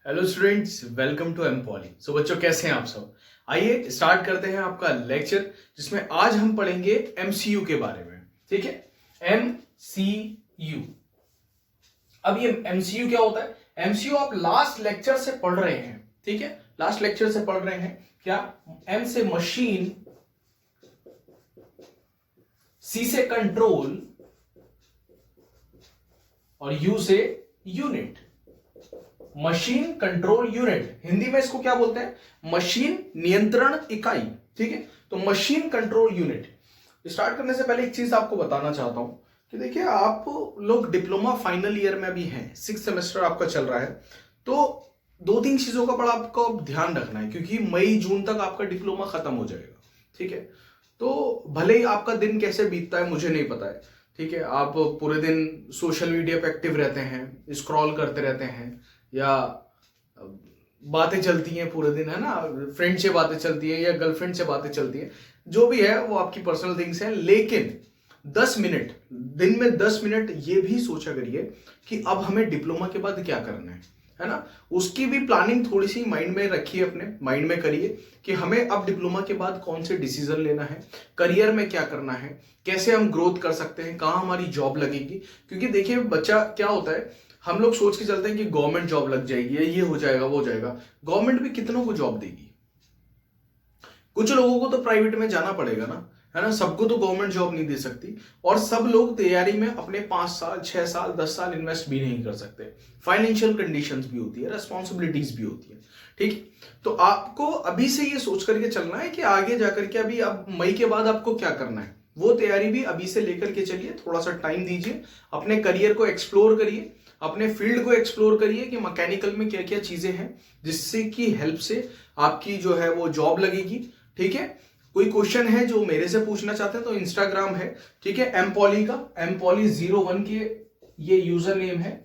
Hello students, welcome to M poly. So बच्चों, कैसे हैं आप सब? आइए स्टार्ट करते हैं आपका लेक्चर, जिसमें आज हम पढ़ेंगे एमसीयू के बारे में। ठीक है, एमसीयू। अब ये एमसीयू क्या होता है? एमसीयू आप लास्ट लेक्चर से पढ़ रहे हैं। ठीक है, लास्ट लेक्चर से पढ़ रहे हैं। क्या? एम से मशीन, सी से कंट्रोल और यू से unit. Machine control unit, Hindi में इसको क्या बोलते हैं? मशीन नियंत्रण इकाई। ठीक है, तो मशीन कंट्रोल यूनिट। स्टार्ट करने से पहले एक चीज आपको बताना चाहता हूं कि देखिए, आप लोग डिप्लोमा फाइनल ईयर में भी हैं, 6th सेमेस्टर आपका चल रहा है। तो दो तीन चीजों का बड़ा आपको ध्यान रखना है, क्योंकि मई जून तक आपका डिप्लोमा खत्म हो जाएगा। ठीक है, तो भले ही आपका दिन कैसे बीतता है मुझे नहीं पता है। ठीक है, आप पूरे दिन सोशल मीडिया पे एक्टिव रहते हैं, स्क्रॉल करते रहते हैं, या बातें चलती हैं पूरे दिन, है ना, फ्रेंड से बातें चलती हैं या गर्लफ्रेंड से बातें चलती हैं, जो भी है वो आपकी पर्सनल थिंग्स हैं। लेकिन 10 मिनट, दिन में 10 मिनट ये भी सोचा करिए कि अब हमें डिप्लोमा के बाद क्या करना है ना। उसकी भी प्लानिंग थोड़ी सी माइंड में रखिए, अपने माइंड में करिए कि हमें अब डिप्लोमा के बाद कौन से डिसीजन लेना है, करियर में क्या करना है, कैसे हम ग्रोथ कर सकते हैं, कहाँ हमारी जॉब लगेगी। क्योंकि देखिए बच्चा क्या होता है, हम लोग सोच के चलते हैं कि गवर्नमेंट जॉब लग जाएगी, ये हो जाएगा वो हो जाएगा। गवर्नमेंट भी कितनों को जॉब देगी? कुछ लोगों को तो प्राइवेट में जाना पड़ेगा ना, है ना। सबको तो गवर्नमेंट जॉब नहीं दे सकती, और सब लोग तैयारी में अपने 5 साल 6 साल 10 साल इन्वेस्ट भी नहीं कर सकते। फाइनेंशियल कंडीशंस भी होती है, रेस्पॉन्सिबिलिटीज भी होती है। ठीक, तो आपको अभी से ये सोच करके चलना है कि आगे जाकर के, अभी अब मई के बाद आपको क्या करना है, वो तैयारी भी अभी से लेकर के चलिए। थोड़ा सा टाइम दीजिए, अपने करियर को एक्सप्लोर करिए, अपने फील्ड को एक्सप्लोर करिए कि मैकेनिकल में क्या क्या चीजें हैं जिससे की हेल्प से आपकी जो है वो जॉब लगेगी। ठीक है, कोई क्वेश्चन है जो मेरे से पूछना चाहते हैं तो इंस्टाग्राम है, ठीक है, एमपॉली का, एमपॉली01 के ये यूजर नेम है।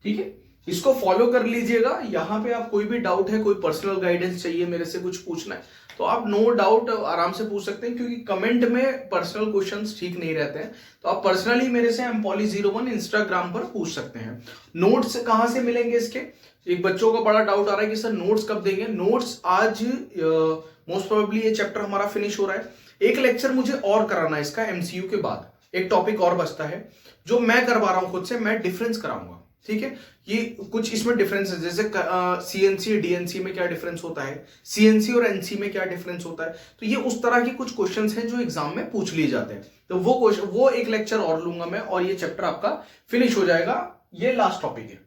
ठीक है, इसको फॉलो कर लीजिएगा। यहां पे आप कोई भी डाउट है, कोई पर्सनल गाइडेंस चाहिए, मेरे से कुछ पूछना है, तो आप नो डाउट आराम से पूछ सकते हैं, क्योंकि कमेंट में पर्सनल क्वेश्चंस ठीक नहीं रहते हैं। तो आप पर्सनली मेरे से एमपॉली01 इंस्टाग्राम पर पूछ सकते हैं। नोट्स कहां से मिलेंगे इसके? एक बच्चों का बड़ा डाउट आ रहा है कि सर नोट्स कब देंगे। नोट्स आज मोस्ट प्रोबेबली ये चैप्टर हमारा फिनिश हो रहा है, एक लेक्चर मुझे और कराना है इसका। एमसीयू के बाद एक टॉपिक और बचता है जो मैं करवा रहा हूं खुद से, मैं डिफरेंस कराऊंगा। ठीक है, ये कुछ इसमें डिफरेंस है, जैसे सीएनसी डीएनसी में क्या डिफरेंस होता है, सीएनसी और एनसी में क्या डिफरेंस होता है। तो ये उस तरह के कुछ क्वेश्चंस हैं जो एग्जाम में पूछ लिए जाते हैं। तो वो एक लेक्चर और लूंगा मैं, और ये चैप्टर आपका फिनिश हो जाएगा। ये लास्ट टॉपिक है।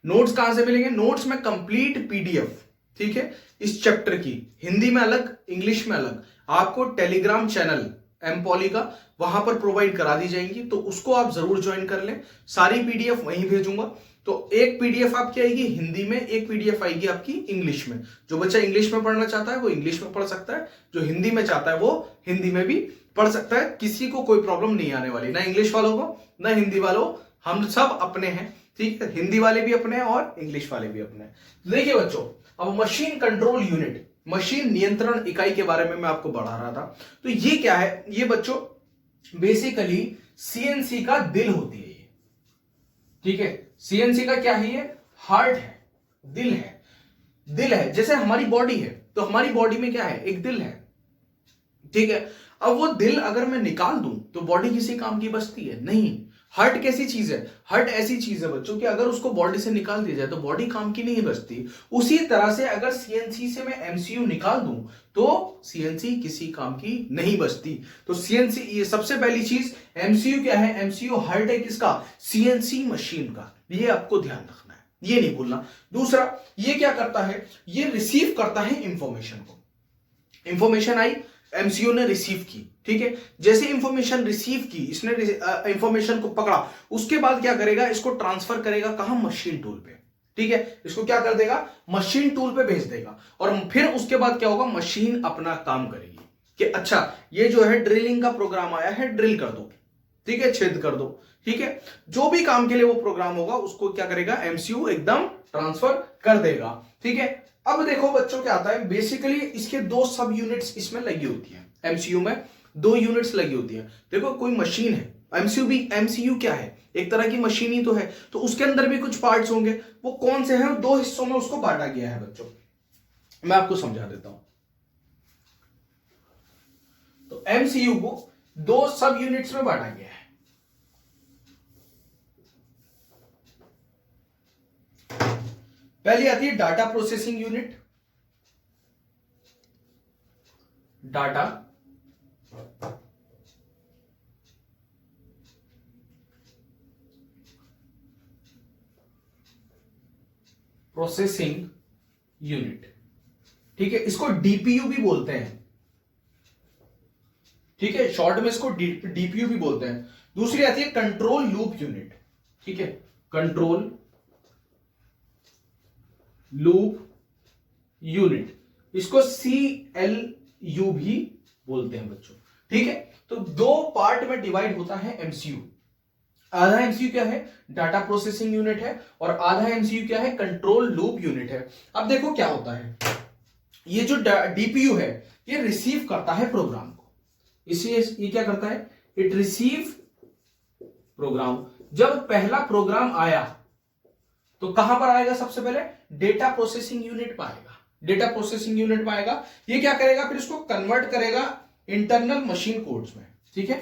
नोट्स कहां से मिलेंगे? नोट्स में कंप्लीट पीडीएफ, ठीक है, इस चैप्टर की, हिंदी में अलग, इंग्लिश में अलग, आपको टेलीग्राम चैनल एमपॉली का वहां पर प्रोवाइड करा दी जाएंगी, तो उसको आप जरूर ज्वाइन कर लें। सारी पीडीएफ वहीं भेजूंगा। तो एक पीडीएफ आपकी आएगी हिंदी में, एक पीडीएफ आएगी आपकी इंग्लिश में। जो बच्चा इंग्लिश में पढ़ना चाहता है वो इंग्लिश में पढ़ सकता है, जो हिंदी में चाहता है वो हिंदी में भी पढ़ सकता है। किसी को कोई प्रॉब्लम नहीं आने वाली, ना इंग्लिश वालों को ना हिंदी वालों, हम सब अपने हैं। ठीक है, हिंदी वाले भी अपने हैं और इंग्लिश वाले भी अपने हैं। देखिए बच्चों, अब मशीन कंट्रोल यूनिट, मशीन नियंत्रण इकाई के बारे में मैं आपको बढ़ा रहा था। तो ये क्या है? ये बच्चों बेसिकली सीएनसी का दिल होती है ये। ठीक है, सीएनसी का क्या है? ये हार्ट है, दिल है। दिल है, जैसे हमारी बॉडी है, तो हमारी बॉडी में क्या है? एक दिल है। ठीक है, अब वो दिल अगर मैं निकाल दूं तो बॉडी किसी काम की बचती है नहीं। हार्ट कैसी चीज है? हार्ट ऐसी चीज है बच्चों कि अगर उसको बॉडी से निकाल दिया जाए तो बॉडी काम की नहीं बचती। उसी तरह से अगर सीएनसी से मैं एमसीयू निकाल दूं तो सीएनसी किसी काम की नहीं बचती। तो सीएनसी, ये सबसे पहली चीज, एमसीयू क्या है? एमसीयू हार्ट है किसका? सीएनसी मशीन का। ये आपको ध्यान रखना है, ये नहीं भूलना। दूसरा, ये क्या करता है? ये रिसीव करता है इंफॉर्मेशन को। इंफॉर्मेशन आई, एमसीयू ने रिसीव की। ठीक है, जैसे इंफॉर्मेशन रिसीव की, इसने इंफॉर्मेशन को पकड़ा, उसके बाद क्या करेगा? इसको ट्रांसफर करेगा कहां? मशीन टूल पे। ठीक है, इसको क्या कर देगा? मशीन टूल पे भेज देगा, और फिर उसके बाद क्या होगा? मशीन अपना काम करेगी कि अच्छा ये जो है ड्रिलिंग का प्रोग्राम आया है, ड्रिल कर दो। ठीक है, छेद कर दो। ठीक है, जो भी काम के लिए वो प्रोग्राम होगा उसको क्या करेगा? एमसीयू एकदम ट्रांसफर कर देगा। ठीक है, अब देखो बच्चों क्या आता है, बेसिकली इसके दो सब यूनिट्स इसमें लगी होती है। एमसीयू में दो यूनिट्स लगी होती हैं। देखो कोई मशीन है, एमसीयू क्या है? एक तरह की मशीन ही तो है, तो उसके अंदर भी कुछ पार्ट्स होंगे। वो कौन से हैं? दो हिस्सों में उसको बांटा गया है बच्चों, मैं आपको समझा देता हूं। तो एमसीयू को दो सब यूनिट्स में बांटा गया है। पहली आती है data processing unit, data processing unit, ठीक है, इसको डीपीयू भी बोलते हैं, ठीक है, शॉर्ट में इसको डीपीयू भी बोलते हैं। दूसरी आती है कंट्रोल लूप यूनिट, ठीक है, कंट्रोल लूप यूनिट, इसको सीएलयू भी बोलते हैं बच्चों, ठीक है। तो दो पार्ट में डिवाइड होता है एमसीयू। आधा एमसीयू क्या है? डाटा प्रोसेसिंग यूनिट है, और आधा एमसीयू क्या है? कंट्रोल लूप यूनिट है। अब देखो क्या होता है, ये जो डीपीयू है ये रिसीव करता है प्रोग्राम को, इसलिए ये क्या करता है? It receive programme. जब पहला प्रोग्राम आया तो कहां पर आएगा? सबसे पहले डेटा प्रोसेसिंग यूनिट पर आएगा, डेटा प्रोसेसिंग यूनिट पर आएगा। ये क्या करेगा? फिर इसको कन्वर्ट करेगा इंटरनल मशीन कोड्स में, ठीक है,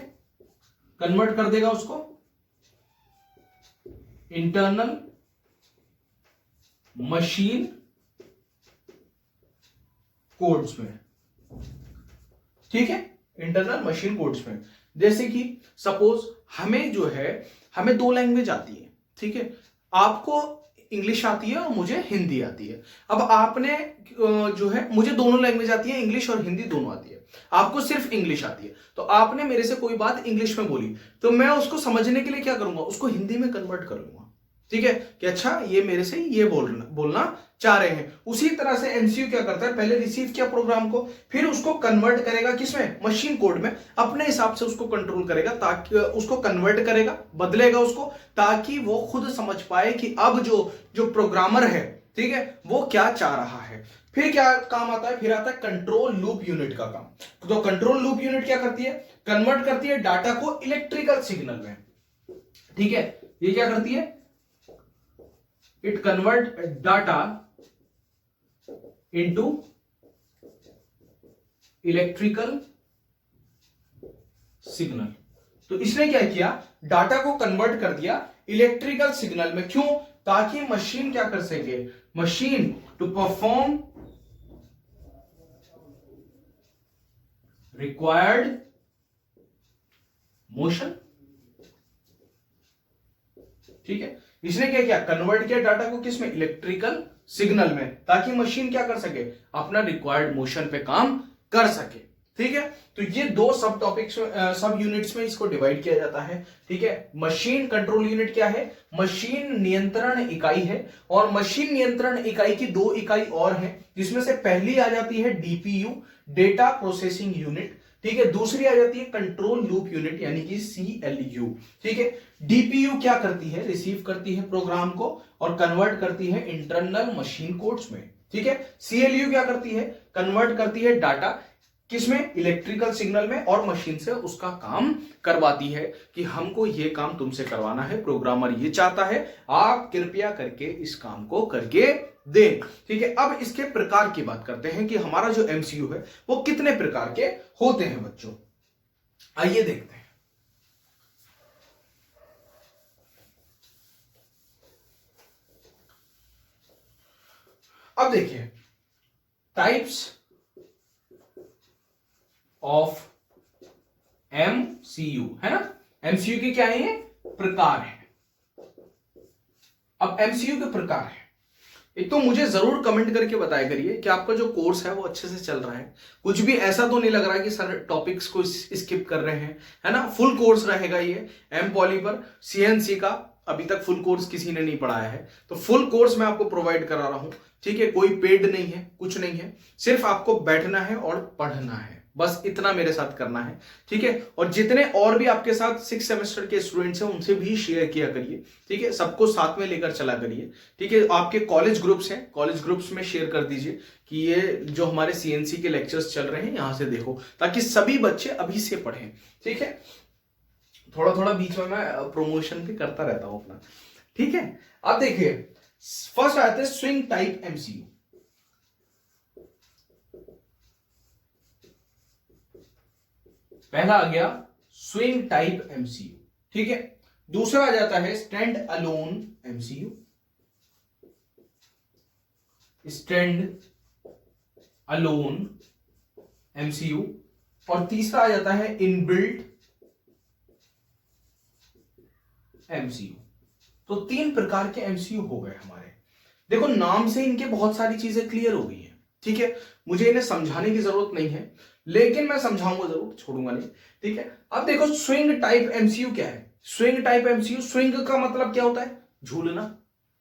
कन्वर्ट कर देगा उसको इंटरनल मशीन कोड्स में, ठीक है, इंटरनल मशीन कोड्स में। जैसे कि सपोज हमें जो है, हमें दो लैंग्वेज आती है, ठीक है, आपको इंग्लिश आती है और मुझे हिंदी आती है। अब आपने जो है, मुझे दोनों लैंग्वेज आती है, इंग्लिश और हिंदी दोनों आती है, आपको सिर्फ इंग्लिश आती है। तो आपने मेरे से कोई बात इंग्लिश में बोली, तो मैं उसको समझने के लिए क्या करूंगा? उसको हिंदी में कन्वर्ट करूंगा, ठीक है, कि अच्छा ये मेरे से ये बोलना चाह रहे हैं। उसी तरह से एमसीयू क्या करता है? पहले रिसीव किया प्रोग्राम को, फिर उसको कन्वर्ट करेगा किसमें? मशीन कोड में, अपने हिसाब से उसको कंट्रोल करेगा, ताकि उसको कन्वर्ट करेगा, बदलेगा उसको, ताकि वो खुद समझ पाए कि अब जो प्रोग्रामर है, ठीक है, वो क्या चाह रहा है। फिर क्या काम आता है? फिर आता है कंट्रोल लूप यूनिट का काम। तो कंट्रोल लूप यूनिट क्या करती है? कन्वर्ट करती है डाटा को इलेक्ट्रिकल सिग्नल में, ठीक है। ये क्या करती है? It convert data into electrical signal. तो इसने क्या किया? डाटा को कन्वर्ट कर दिया इलेक्ट्रिकल सिग्नल में। क्यों? ताकि मशीन क्या कर सके? Machine to perform required motion, ठीक है। इसने क्या किया? कन्वर्ट किया डाटा को किसमें? इलेक्ट्रिकल सिग्नल में, ताकि मशीन क्या कर सके? अपना रिक्वायर्ड मोशन पे काम कर सके, ठीक है। तो ये दो सब टॉपिक्स, सब यूनिट्स में इसको डिवाइड किया जाता है, ठीक है। मशीन कंट्रोल यूनिट क्या है? मशीन नियंत्रण इकाई है, और मशीन नियंत्रण इकाई की दो इकाई और है, जिसमें से पहली आ जाती है डीपीयू, डेटा प्रोसेसिंग यूनिट, ठीक है। दूसरी आ जाती है कंट्रोल लूप यूनिट यानी कि सीएलयू, ठीक है। डीपीयू क्या करती है? रिसीव करती है प्रोग्राम को और कन्वर्ट करती है इंटरनल मशीन कोड्स में, ठीक है। सीएलयू क्या करती है? कन्वर्ट करती है डाटा किसमें? इलेक्ट्रिकल सिग्नल में, और मशीन से उसका काम करवाती है कि हमको ये काम तुमसे करवाना है, प्रोग्रामर ये चाहता है, आप कृपया करके इस काम को करके दे, ठीक है। अब इसके प्रकार की बात करते हैं कि हमारा जो एमसीयू है वो कितने प्रकार के होते हैं बच्चों। आइए देखते हैं। अब देखिए टाइप्स ऑफ एमसीयू, है ना। एमसीयू के क्या है? प्रकार है। अब एमसीयू के प्रकार है, एक तो मुझे जरूर कमेंट करके बताया करिए कि आपका जो कोर्स है वो अच्छे से चल रहा है, कुछ भी ऐसा तो नहीं लग रहा है कि सर टॉपिक्स को स्किप कर रहे हैं, है ना। फुल कोर्स रहेगा ये एम पॉली पर। सीएनसी का अभी तक फुल कोर्स किसी ने नहीं पढ़ाया है, तो फुल कोर्स मैं आपको प्रोवाइड करा रहा हूं, ठीक है। कोई पेड नहीं है, कुछ नहीं है, सिर्फ आपको बैठना है और पढ़ना है, बस इतना मेरे साथ करना है, ठीक है। और जितने और भी आपके साथ 6 सेमेस्टर के स्टूडेंट्स हैं उनसे भी शेयर किया करिए, ठीक है। सबको साथ में लेकर चला करिए, ठीक है। आपके कॉलेज ग्रुप्स हैं, कॉलेज ग्रुप्स में शेयर कर दीजिए कि ये जो हमारे सीएनसी के लेक्चर्स चल रहे हैं यहां से देखो, ताकि सभी बच्चे अभी से पढ़ें, ठीक है। थोड़ा थोड़ा बीच में मैं प्रमोशन भी करता रहता हूं अपना, ठीक है। अब देखिए फर्स्ट आते हैं स्विंग टाइप एमसीयू। पहला आ गया स्विंग टाइप एमसीयू, ठीक है। दूसरा आ जाता है stand alone MCU, stand alone MCU. और तीसरा आ जाता है इनबिल्ट एमसीयू। तो 3 प्रकार के एमसीयू हो गए हमारे। देखो नाम से इनके बहुत सारी चीजें क्लियर हो गई हैं, ठीक है। मुझे इन्हें समझाने की जरूरत नहीं है, लेकिन मैं समझाऊंगा जरूर, छोड़ूंगा नहीं, ठीक है। अब देखो स्विंग टाइप एमसीयू क्या है। स्विंग टाइप एमसीयू, स्विंग का मतलब क्या होता है? झूलना,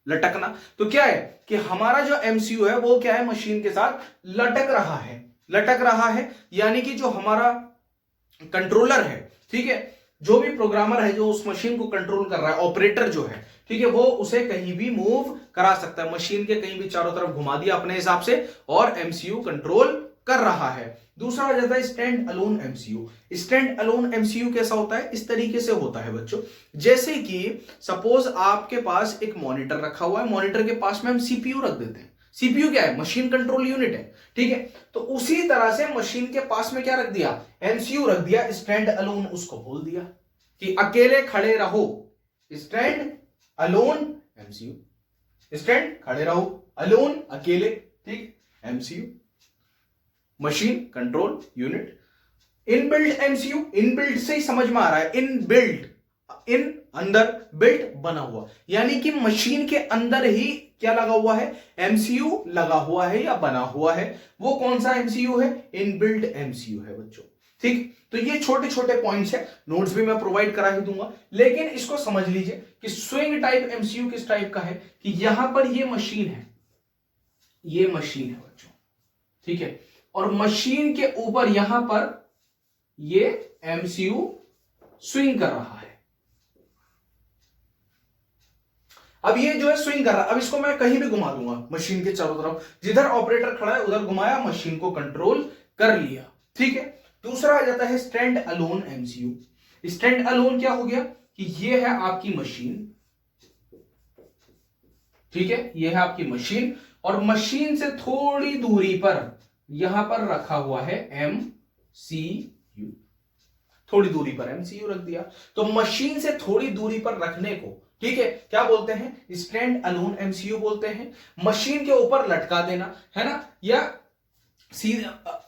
लटकना। तो क्या है कि हमारा जो एमसीयू है वो क्या है, मशीन के साथ लटक रहा है, लटक रहा है। यानी कि जो हमारा कंट्रोलर है, ठीक है, जो भी प्रोग्रामर है जो उस मशीन को कंट्रोल कर रहा है, ऑपरेटर जो है, ठीक है, वो उसे कहीं भी मूव करा सकता है, मशीन के कहीं भी चारों तरफ घुमा दिया अपने हिसाब से और एमसीयू कंट्रोल कर रहा है। दूसरा आ जाता है stand alone MCU. Stand alone MCU कैसा होता है? इस तरीके से होता है बच्चों, जैसे कि सपोज आपके पास एक मॉनिटर रखा हुआ है, मॉनिटर के पास में हम सीपीयू रख देते हैं। सीपीयू क्या है? मशीन कंट्रोल यूनिट है, ठीक है। तो उसी तरह से मशीन के पास में क्या रख दिया? एमसीयू रख दिया, स्टैंड अलोन उसको बोल दिया कि अकेले खड़े रहो, स्टैंड अलोन एमसीयू, स्टैंड खड़े रहो, अलोन अकेले, ठीक, MCU machine control unit. Inbuilt MCU, inbuilt से ही समझ में आ रहा है, इनबिल्ट, इन अंदर, बिल्ट बना हुआ, यानी कि मशीन के अंदर ही क्या लगा हुआ है? एमसीयू लगा हुआ है या बना हुआ है। वो कौन सा एमसीयू है? इनबिल्ट एमसीयू है बच्चों, ठीक। तो ये छोटे छोटे पॉइंट्स है, नोट्स भी मैं प्रोवाइड करा ही दूंगा, लेकिन इसको समझ लीजिए कि स्विंग टाइप एमसीयू किस टाइप का है कि यहां पर ये मशीन है, ये मशीन है बच्चों, ठीक है, और मशीन के ऊपर यहां पर ये एमसीयू स्विंग कर रहा है। अब ये जो है स्विंग कर रहा है, अब इसको मैं कहीं भी घुमा दूंगा मशीन के चारों तरफ, जिधर ऑपरेटर खड़ा है उधर घुमाया, मशीन को कंट्रोल कर लिया, ठीक है। दूसरा आ जाता है stand alone MCU. Stand alone क्या हो गया कि ये है आपकी मशीन, ठीक है, ये है आपकी मशीन और मशीन से थोड़ी दूरी पर यहां पर रखा हुआ है एमसीयू, थोड़ी दूरी पर एमसीयू रख दिया। तो मशीन से थोड़ी दूरी पर रखने को, ठीक है, क्या बोलते हैं? स्टैंड अलोन एमसीयू बोलते हैं। मशीन के ऊपर लटका देना, है ना, या सीधा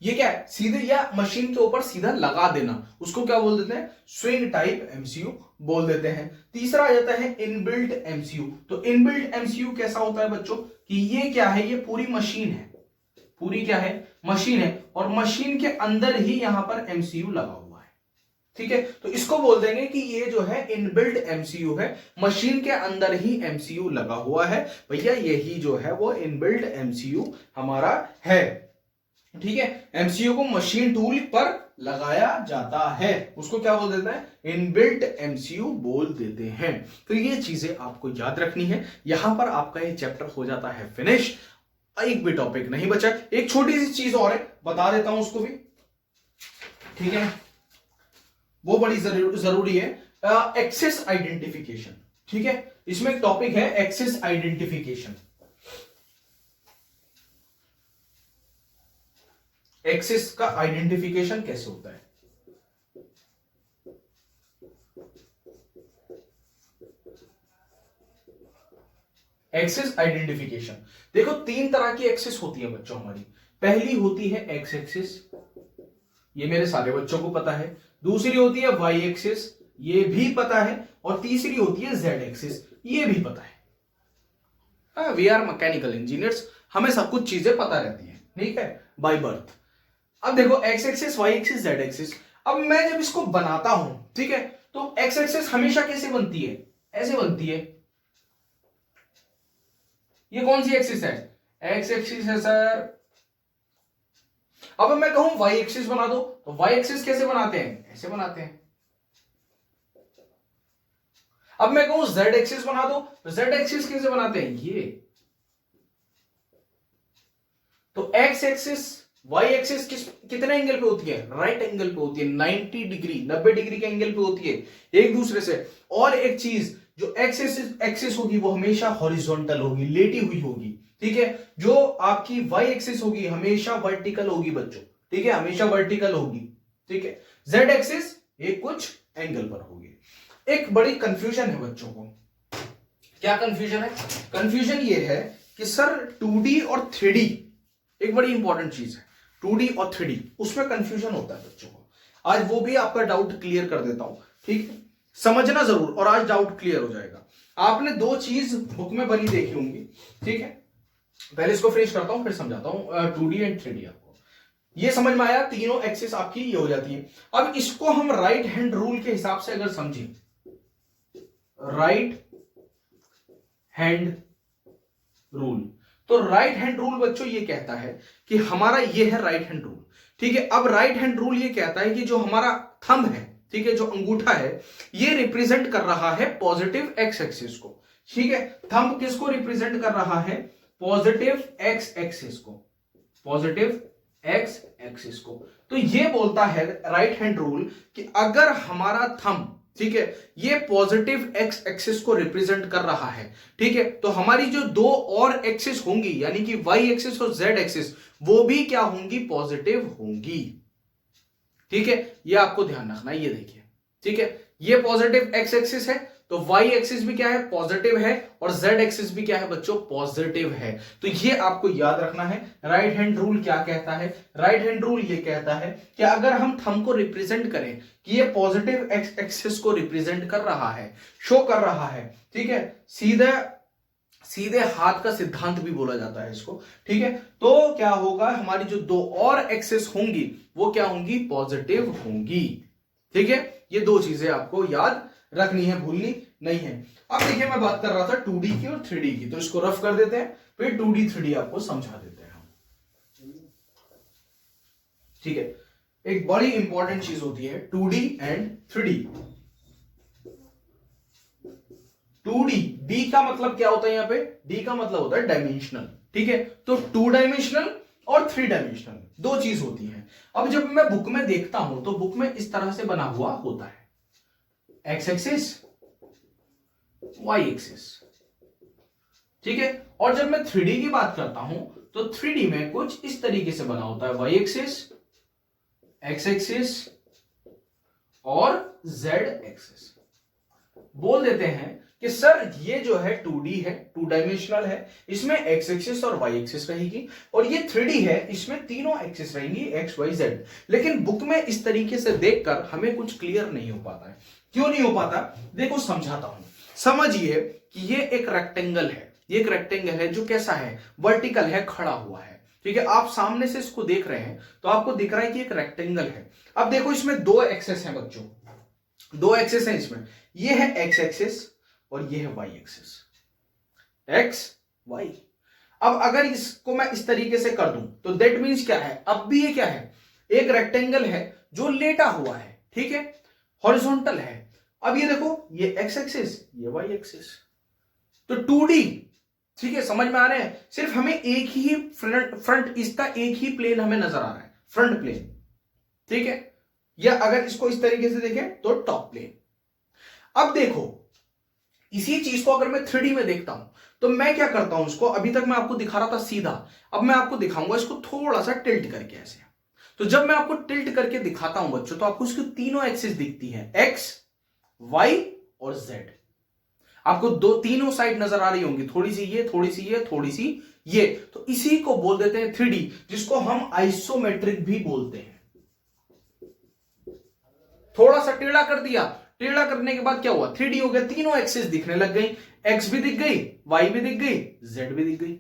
ये क्या है? सीधे या मशीन के ऊपर सीधा लगा देना, उसको क्या बोल देते हैं? स्विंग टाइप एमसीयू बोल देते हैं। तीसरा आ जाता है इनबिल्ट एमसीयू। तो इनबिल्ट एमसीयू कैसा होता है बच्चों कि ये क्या है? ये पूरी मशीन है, पूरी क्या है? मशीन है, और मशीन के अंदर ही यहां पर एमसीयू लगा हुआ है, ठीक है। तो इसको बोल देंगे कि ये जो है इनबिल्ट एमसीयू है, मशीन के अंदर ही एमसीयू लगा हुआ है भैया, यही जो है वो इनबिल्ट एमसीयू हमारा है, ठीक है। एमसीयू को मशीन टूल पर लगाया जाता है, उसको क्या बोल देते हैं? इनबिल्ट एमसीयू बोल देते हैं। तो ये चीजें आपको याद रखनी है। यहां पर आपका ये चैप्टर हो जाता है फिनिश, एक भी टॉपिक नहीं बचा। एक छोटी सी चीज और है, बता देता हूं उसको भी, ठीक है, वो बड़ी जरूरी है, एक्सेस आइडेंटिफिकेशन, ठीक है। इसमें एक टॉपिक है एक्सेस आइडेंटिफिकेशन। एक्सेस का आइडेंटिफिकेशन कैसे होता है? एक्सेस आइडेंटिफिकेशन, देखो 3 तरह की एक्सेस होती है बच्चों हमारी। पहली होती है एक्स एक्सिस, ये मेरे सारे बच्चों को पता है। दूसरी होती है वाई एक्सिस, ये भी पता है। और तीसरी होती है जेड एक्सिस, ये भी पता है। वी आर मैकेनिकल इंजीनियर्स, हमें सब कुछ चीजें पता रहती है, ठीक है, बाय बर्थ। अब देखो x axis, y axis, z axis. अब मैं जब इसको बनाता हूं, ठीक है, तो एक्स एक्सिस हमेशा कैसे बनती है? ऐसे बनती है। ये कौन सी एक्सिस है? एक्स एक्सिस है सर। अब मैं कहूं वाई एक्सिस बना दो, तो वाई एक्सिस कैसे बनाते हैं? ऐसे बनाते हैं। अब मैं कहूं जेड एक्सिस बना दो, तो जेड एक्सिस कैसे बनाते हैं? ये। तो एक्स एक्सिस वाई एक्सिस कितने एंगल पे होती है? राइट एंगल पे होती है, 90 डिग्री, 90 डिग्री के एंगल पे होती है एक दूसरे से। और एक चीज, जो एक्सिस होगी वो हमेशा हॉरिजॉन्टल होगी, लेटी हुई होगी, ठीक है। जो आपकी वाई एक्सिस होगी हमेशा वर्टिकल होगी बच्चों, ठीक है, हमेशा वर्टिकल होगी, ठीक है। जेड एक्सिस एक कुछ एंगल पर होगी। एक बड़ी कंफ्यूजन है बच्चों को, क्या कंफ्यूजन है? कंफ्यूजन ये है कि सर 2D और 3D एक बड़ी इंपॉर्टेंट चीज है, 2D और 3D, उसमें कंफ्यूजन होता है बच्चों को। आज वो भी आपका डाउट क्लियर कर देता हूं, ठीक है, समझना जरूर, और आज डाउट क्लियर हो जाएगा। आपने दो चीज बुक में बनी देखी होंगी, ठीक है, पहले इसको फ्रेश करता हूं फिर समझाता हूं। 2D एंड 3D आपको ये समझ में आया, तीनों एक्सिस आपकी ये हो जाती है। अब इसको हम राइट हैंड रूल के हिसाब से अगर समझें, राइट हैंड रूल, तो राइट हैंड रूल बच्चों ये कहता है कि हमारा ये है राइट हैंड रूल, ठीक है। अब राइट हैंड रूल ये कहता है कि जो हमारा थंब है, ठीक है, जो अंगूठा है, ये रिप्रेजेंट कर रहा है पॉजिटिव एक्स एक्सिस को, ठीक है। थंब किसको रिप्रेजेंट कर रहा है? पॉजिटिव एक्स एक्सिस को, पॉजिटिव एक्स एक्सिस को। तो ये बोलता है राइट हैंड रूल कि अगर हमारा थंब, ठीक है, ये पॉजिटिव एक्स एक्सिस को रिप्रेजेंट कर रहा है, ठीक है, तो हमारी जो दो और एक्सिस होंगी, यानी कि वाई एक्सिस और जेड एक्सिस, वो भी क्या होंगी? पॉजिटिव होंगी, ठीक है। ये आपको ध्यान रखना है, ये देखिए, ठीक है, ये पॉजिटिव एक्स एक्सिस है, तो वाई एक्सिस भी क्या है? पॉजिटिव है, और जेड एक्सिस भी क्या है बच्चों? पॉजिटिव है। तो ये आपको याद रखना है। राइट हैंड रूल क्या कहता है? राइट हैंड रूल ये कहता है कि अगर हम थंब को रिप्रेजेंट करें कि ये पॉजिटिव एक्स एक्सिस को रिप्रेजेंट कर रहा है, शो कर रहा है, ठीक है, सीधे सीधे हाथ का सिद्धांत भी बोला जाता है इसको, ठीक है, तो क्या होगा? हमारी जो दो और एक्सिस होंगी वो क्या होंगी? पॉजिटिव होंगी, ठीक है। ये दो चीजें आपको याद रखनी है, भूलनी नहीं है। अब देखिए, मैं बात कर रहा था 2D की और 3D की, तो इसको रफ कर देते हैं, फिर 2D 3D आपको समझा देते हैं हम, ठीक है। एक बड़ी इंपॉर्टेंट चीज होती है 2D and 3D। 2D, D का मतलब क्या होता है यहां पे? D का मतलब होता है डायमेंशनल, ठीक है। तो 2 डायमेंशनल और 3 डायमेंशनल दो चीज होती है। अब जब मैं बुक में देखता हूं तो बुक में इस तरह से बना हुआ होता है, एक्स एक्सिस, वाई एक्सिस, ठीक है। और जब मैं 3D की बात करता हूं तो 3D में कुछ इस तरीके से बना होता है, वाई एक्सिस, एक्स एक्सिस और जेड एक्सिस। बोल देते हैं कि सर ये जो है 2D है, 2 डायमेंशनल है, इसमें एक्स एक्सिस और वाई एक्सिस रहेगी, और ये 3D है, इसमें तीनों एक्सिस रहेंगी, एक्स वाई जेड। लेकिन बुक में इस तरीके से देखकर हमें कुछ क्लियर नहीं हो पाता है। क्यों नहीं हो पाता? देखो समझाता हूं। समझिए कि ये एक रेक्टेंगल है, ये एक रेक्टेंगल है जो कैसा है? वर्टिकल है, खड़ा हुआ है, ठीक है। आप सामने से इसको देख रहे हैं तो आपको दिख रहा है कि एक रेक्टेंगल है। अब देखो इसमें दो एक्सेस हैं बच्चों, दो एक्सेस हैं इसमें, ये है एक्स एक्सिस और ये है वाई एक्सिस, एक्स वाई। अब अगर इसको मैं इस तरीके से कर दूं तो दैट मींस क्या है? अब भी ये क्या है? एक रेक्टेंगल है जो लेटा हुआ है, ठीक है, हॉरिजॉन्टल है। अब ये देखो, ये एक्स एक्सिस, ये वाई एक्सिस, तो 2D, ठीक है, समझ में आ रहे हैं? सिर्फ हमें एक ही फ्रंट इसका एक ही प्लेन हमें नजर आ रहा है, फ्रंट प्लेन, ठीक है, या अगर इसको इस तरीके से देखें तो टॉप प्लेन। अब देखो इसी चीज को अगर मैं 3D में देखता हूं तो मैं क्या करता हूं, इसको अभी तक मैं आपको दिखा रहा था सीधा, अब मैं आपको दिखाऊंगा इसको थोड़ा सा टिल्ट करके ऐसे। तो जब मैं आपको टिल्ट करके दिखाता हूं बच्चों, तो आपको इसकी तीनों एक्सिस दिखती है, एक्स, वाई और जेड। आपको दो तीनों साइड नजर आ रही होंगी, थोड़ी सी ये, थोड़ी सी ये, थोड़ी सी ये। तो इसी को बोल देते हैं 3D, जिसको हम आइसोमेट्रिक भी बोलते हैं। थोड़ा सा टेढ़ा कर दिया, टेढ़ा करने के बाद क्या हुआ? 3D हो गया, तीनों एक्सिस दिखने लग गई, एक्स भी दिख गई, वाई भी दिख गई, जेड भी दिख गई।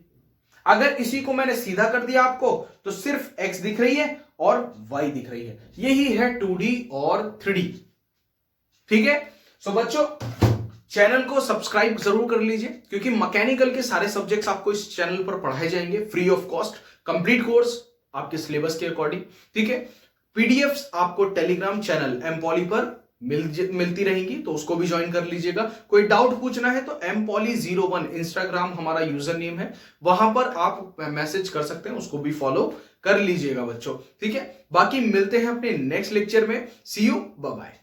अगर इसी को मैंने सीधा कर दिया आपको तो सिर्फ एक्स दिख रही है और वाई दिख रही है। यही है 2D और 3D, ठीक है। सो बच्चों, चैनल को सब्सक्राइब जरूर कर लीजिए, क्योंकि मैकेनिकल के सारे सब्जेक्ट्स आपको इस चैनल पर पढ़ाए जाएंगे free of cost, complete course आपके सिलेबस के अकॉर्डिंग, ठीक है। पीडीएफ्स आपको टेलीग्राम चैनल एमपॉली पर मिलती रहेंगी, तो उसको भी ज्वाइन कर लीजिएगा। कोई डाउट पूछना है तो mpoly01 इंस्टाग्राम हमारा यूजर नेम है, वहां पर आप मैसेज कर सकते हैं, उसको भी फॉलो कर लीजिएगा बच्चों, ठीक है। बाकी मिलते हैं अपने नेक्स्ट लेक्चर में। सी यू, बाय बाय।